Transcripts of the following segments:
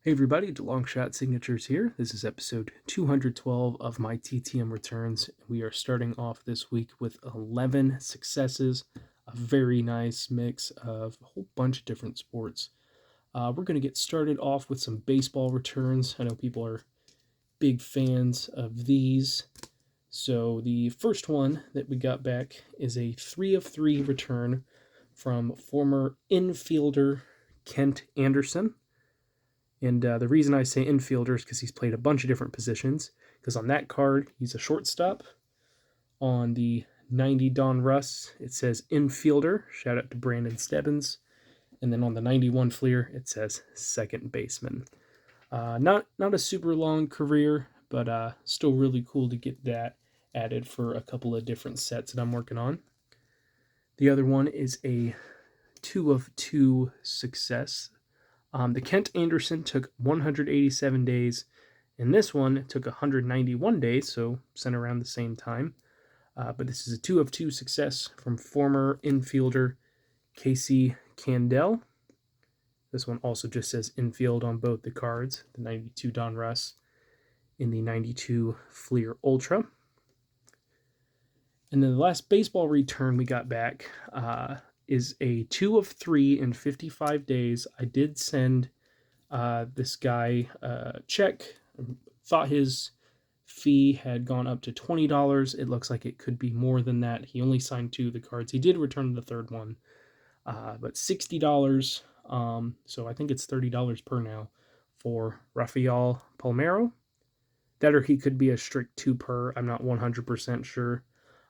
Hey everybody, Longshot Signatures here. This is episode 212 of my TTM returns. We are starting off this week with 11 successes, a very nice mix of a whole bunch of different sports. We're going to get started off with some baseball returns. I know people are big fans of these. So the first one that we got back is a 3 of 3 return from former infielder Kent Anderson. And the reason I say infielder is because he's played a bunch of different positions. Because on that card, he's a shortstop. On the 90 Don Russ, it says infielder. Shout out to Brandon Stebbins. And then on the 91 Fleer, it says second baseman. Not a super long career, but still really cool to get that added for a couple of different sets that I'm working on. The other one is a 2 of 2 success. The Kent Anderson took 187 days, and this one took 191 days, so sent around the same time. But this is a 2 of 2 success from former infielder Casey Candell. This one also just says infield on both the cards, the 92 Don Russ in the 92 Fleer Ultra. And then the last baseball return we got back is a 2 of 3 in 55 days. I did send this guy a check. Thought his fee had gone up to $20. It looks like it could be more than that. He only signed 2 of the cards. He did return the third one, but $60. So I think it's $30 per now for Rafael Palmeiro. That or he could be a strict 2 per. I'm not 100% sure.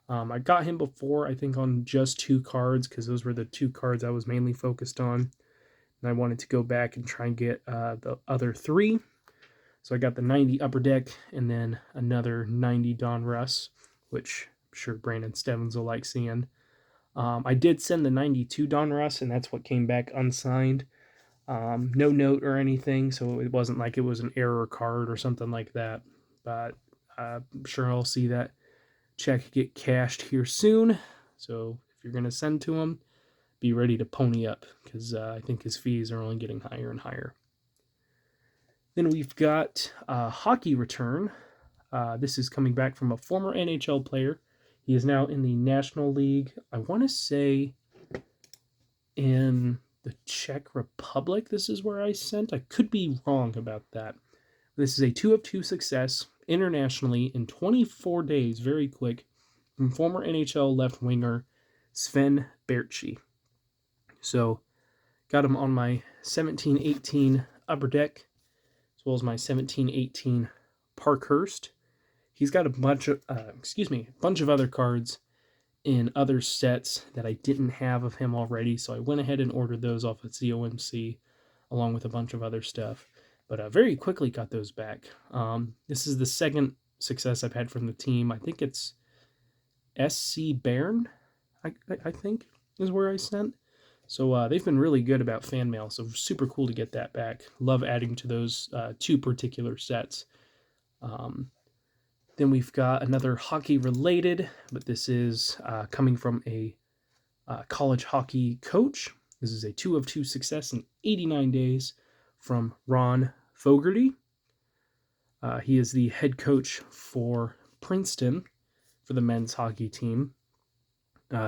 I got him before, I think, on just 2 cards because those were the 2 cards I was mainly focused on. And I wanted to go back and try and get the other 3. So I got the 90 Upper Deck and then another 90 Don Russ, which I'm sure Brandon Stebbins will like seeing. I did send the 92 Don Russ, and that's what came back unsigned. No note or anything, so it wasn't like it was an error card or something like that. But I'm sure I'll see that check get cashed here soon. So if you're going to send to him, be ready to pony up because I think his fees are only getting higher and higher. Then we've got a hockey return. This is coming back from a former NHL player. He is now in the National League. I want to say in the Czech Republic. This is where I sent. I could be wrong about that. This is a 2 of 2 success internationally in 24 days, very quick, from former NHL left winger Sven Berchi. So, got him on my 17-18 Upper Deck, as well as my 17-18 Parkhurst. He's got a bunch of other cards in other sets that I didn't have of him already, so I went ahead and ordered those off at COMC, along with a bunch of other stuff. But very quickly got those back. This is the second success I've had from the team. I think it's SC Bairn, I think, is where I sent. So they've been really good about fan mail, so super cool to get that back. Love adding to those 2 particular sets. Then we've got another hockey related, but this is coming from a college hockey coach. This is a 2 of 2 success in 89 days from Ron Fogarty. He is the head coach for Princeton for the men's hockey team.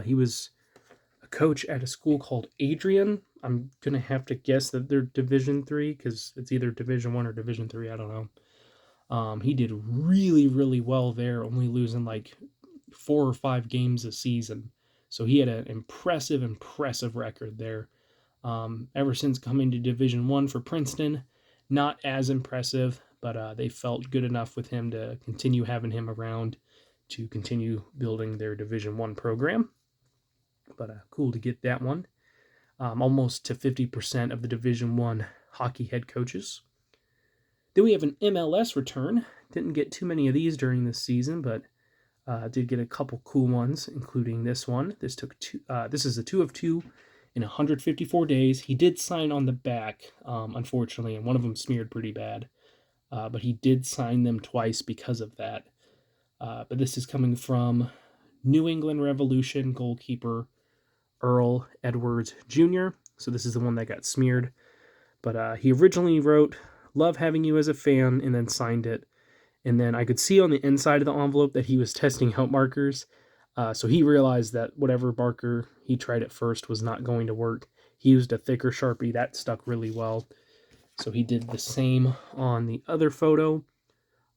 He was a coach at a school called Adrian. I'm going to have to guess that they're Division 3 because it's either Division 1 or Division 3. I don't know. He did really, really well there, only losing like 4 or 5 games a season. So he had an impressive record there. Ever since coming to Division 1 for Princeton, not as impressive, but they felt good enough with him to continue having him around to continue building their Division 1 program. But cool to get that one. Almost to 50% of the Division 1 hockey head coaches. Then we have an MLS return. Didn't get too many of these during this season, but did get a couple cool ones, including this one. This is a 2 of 2 in 154 days. He did sign on the back, unfortunately, and one of them smeared pretty bad. But he did sign them twice because of that. But this is coming from New England Revolution goalkeeper Earl Edwards Jr. So this is the one that got smeared. But he originally wrote love having you as a fan," and then signed it. And then I could see on the inside of the envelope that he was testing out markers. So he realized that whatever marker he tried at first was not going to work. He used a thicker Sharpie that stuck really well. So he did the same on the other photo.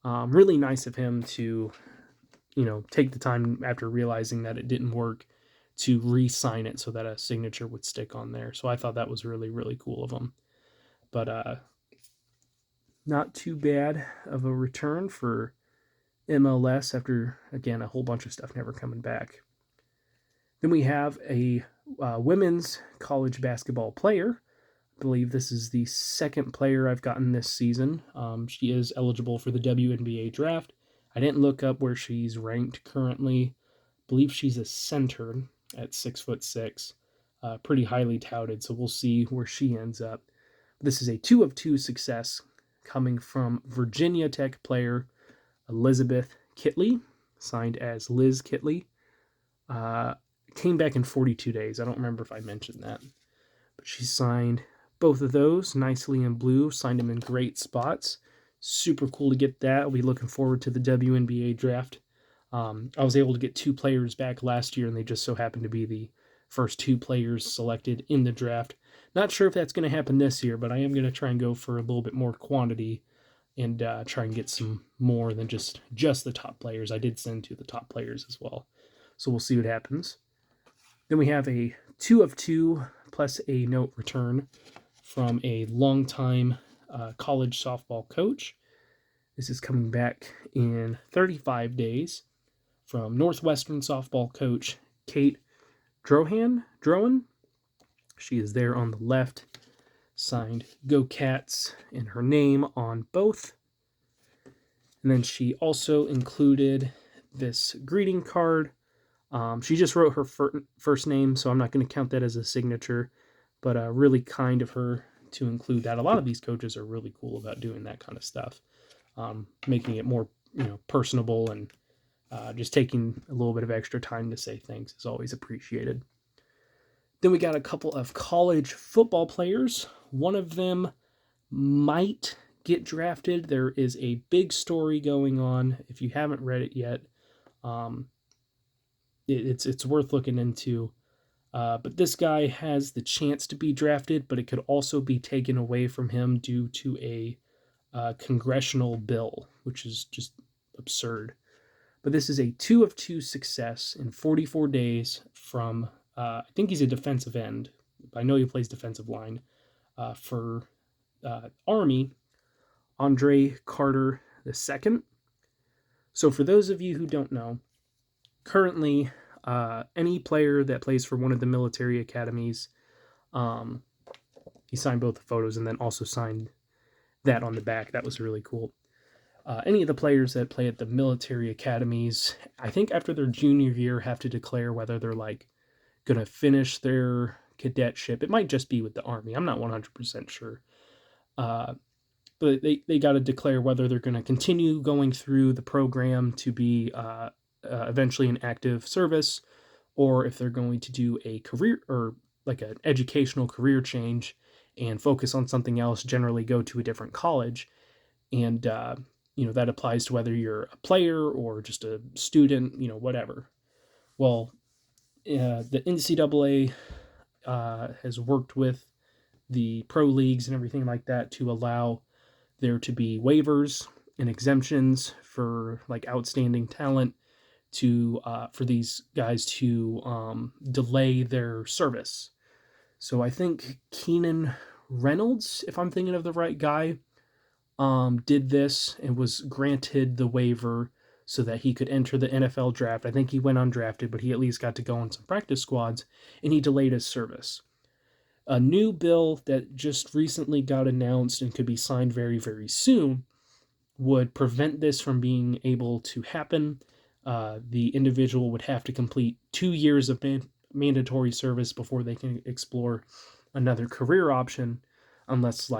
Really nice of him to, take the time after realizing that it didn't work to re-sign it so that a signature would stick on there. So I thought that was really, really cool of him. But not too bad of a return for MLS after, again, a whole bunch of stuff never coming back. Then we have a women's college basketball player. I believe this is the second player I've gotten this season. She is eligible for the WNBA draft. I didn't look up where she's ranked currently. I believe she's a center at 6'6", pretty highly touted, so we'll see where she ends up. This is a 2 of 2 success coming from Virginia Tech player Elizabeth Kitley, signed as Liz Kitley. Came back in 42 days. I don't remember if I mentioned that. But she signed both of those nicely in blue, signed them in great spots. Super cool to get that. I'll be looking forward to the WNBA draft. I was able to get 2 players back last year, and they just so happened to be the first 2 players selected in the draft. Not sure if that's going to happen this year, but I am going to try and go for a little bit more quantity and try and get some more than just the top players. I did send to the top players as well. So we'll see what happens. Then we have a 2 of 2 plus a note return from a longtime college softball coach. This is coming back in 35 days from Northwestern softball coach Kate Drohan. She is there on the left, signed Go Cats in her name on both. And then she also included this greeting card. She just wrote her first name, so I'm not going to count that as a signature, but really kind of her to include that. A lot of these coaches are really cool about doing that kind of stuff, making it more personable, and just taking a little bit of extra time to say thanks is always appreciated. Then we got a couple of college football players. One of them might get drafted. There is a big story going on. If you haven't read it yet, it's worth looking into. But this guy has the chance to be drafted, but it could also be taken away from him due to a congressional bill, which is just absurd. But this is a 2 of 2 success in 44 days from, I think he's a defensive end. I know he plays defensive line for Army, Andre Carter II. So for those of you who don't know, currently any player that plays for one of the military academies, he signed both the photos and then also signed that on the back. That was really cool. Any of the players that play at the military academies, I think after their junior year, have to declare whether they're going to finish their cadetship. It might just be with the Army. I'm not 100% sure. But they got to declare whether they're going to continue going through the program to be eventually in active service, or if they're going to do a career or an educational career change and focus on something else, generally go to a different college. And, that applies to whether you're a player or just a student, whatever. Well, the NCAA has worked with the pro leagues and everything like that to allow there to be waivers and exemptions for outstanding talent for these guys to delay their service. So I think Keenan Reynolds, if I'm thinking of the right guy, did this and was granted the waiver so that he could enter the NFL draft. I think he went undrafted, but he at least got to go on some practice squads, and he delayed his service. A new bill that just recently got announced and could be signed very, very soon would prevent this from being able to happen. The individual would have to complete 2 years of mandatory service before they can explore another career option, unless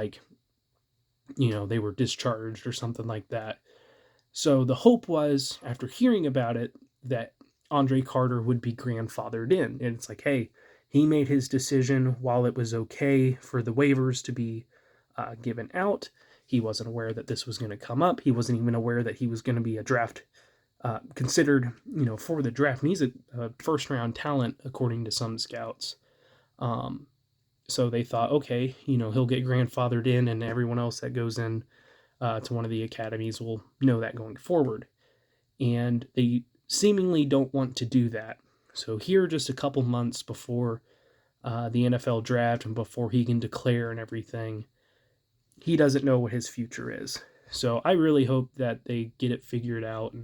they were discharged or something like that. So the hope was, after hearing about it, that Andre Carter would be grandfathered in. And it's hey, he made his decision while it was okay for the waivers to be given out. He wasn't aware that this was going to come up. He wasn't even aware that he was going to be a draft considered, for the draft. And he's a first-round talent, according to some scouts. So they thought, okay, he'll get grandfathered in, and everyone else that goes in to one of the academies will know that going forward. And they seemingly don't want to do that. So here, just a couple months before the NFL draft and before he can declare and everything, he doesn't know what his future is. So I really hope that they get it figured out,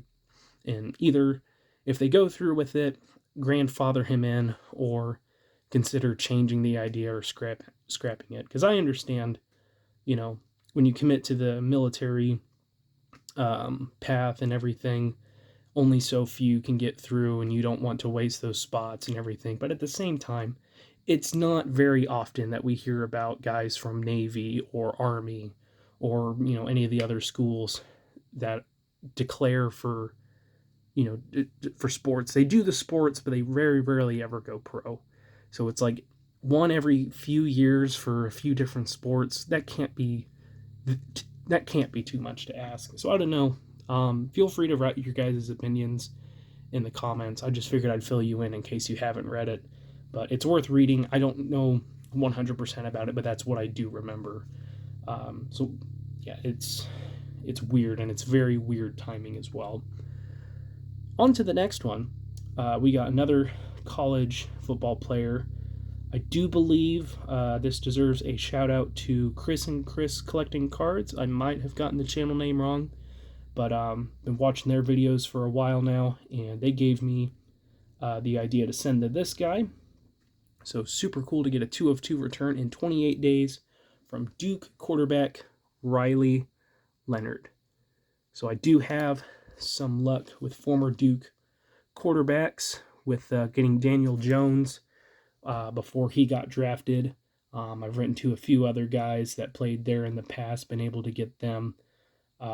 and either, if they go through with it, grandfather him in, or consider changing the idea or scrapping it. Because I understand, when you commit to the military path and everything, only so few can get through, and you don't want to waste those spots and everything. But at the same time, it's not very often that we hear about guys from Navy or Army or, any of the other schools that declare for, for sports. They do the sports, but they very rarely ever go pro. So it's like one every few years for a few different sports. That can't be too much to ask. So I don't know. Feel free to write your guys' opinions in the comments. I just figured I'd fill you in case you haven't read it. But it's worth reading. I don't know 100% about it, but that's what I do remember. So yeah, it's weird, and it's very weird timing as well. On to the next one. We got another college football player. I do believe this deserves a shout out to Chris and Chris Collecting Cards. I might have gotten the channel name wrong, but been watching their videos for a while now, and they gave me the idea to send to this guy. So super cool to get a 2 of 2 return in 28 days from Duke quarterback Riley Leonard. So I do have some luck with former Duke quarterbacks with getting Daniel Jones before he got drafted. I've written to a few other guys that played there in the past, been able to get them.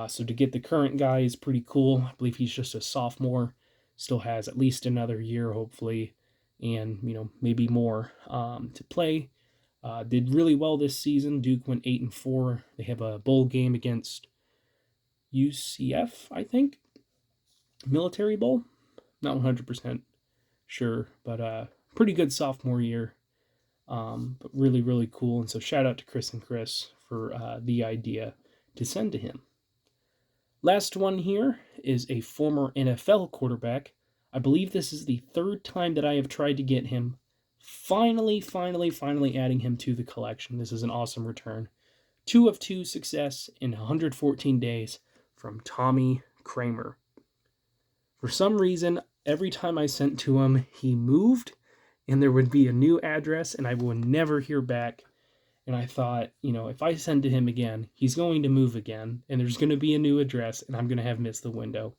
So to get the current guy is pretty cool. I believe he's just a sophomore, still has at least another year, hopefully, and maybe more to play. Did really well this season. Duke went 8-4. They have a bowl game against UCF, I think. Military Bowl? Not 100% sure, but pretty good sophomore year. But really, really cool. And so shout out to Chris and Chris for the idea to send to him. Last one here is a former NFL quarterback. I believe this is the third time that I have tried to get him. Finally adding him to the collection. This is an awesome return. 2 of 2 success in 114 days from Tommy Kramer. For some reason, every time I sent to him, he moved, and there would be a new address, and I would never hear back. And I thought, if I send to him again, he's going to move again, and there's going to be a new address, and I'm going to have missed the window.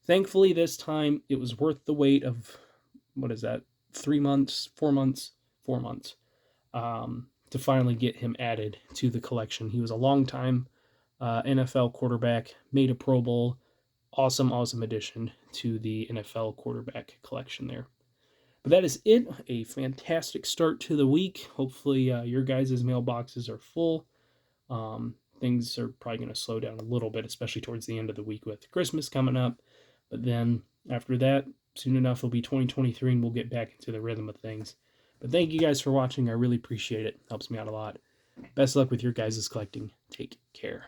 Thankfully, this time, it was worth the wait of, 4 months, to finally get him added to the collection. He was a long-time NFL quarterback, made a Pro Bowl. Awesome addition to the NFL quarterback collection there. But that is it. A fantastic start to the week. Hopefully your guys' mailboxes are full. Things are probably going to slow down a little bit, especially towards the end of the week with Christmas coming up. But then after that, soon enough, it'll be 2023, and we'll get back into the rhythm of things. But thank you guys for watching. I really appreciate it. Helps me out a lot. Best luck with your guys' collecting. Take care.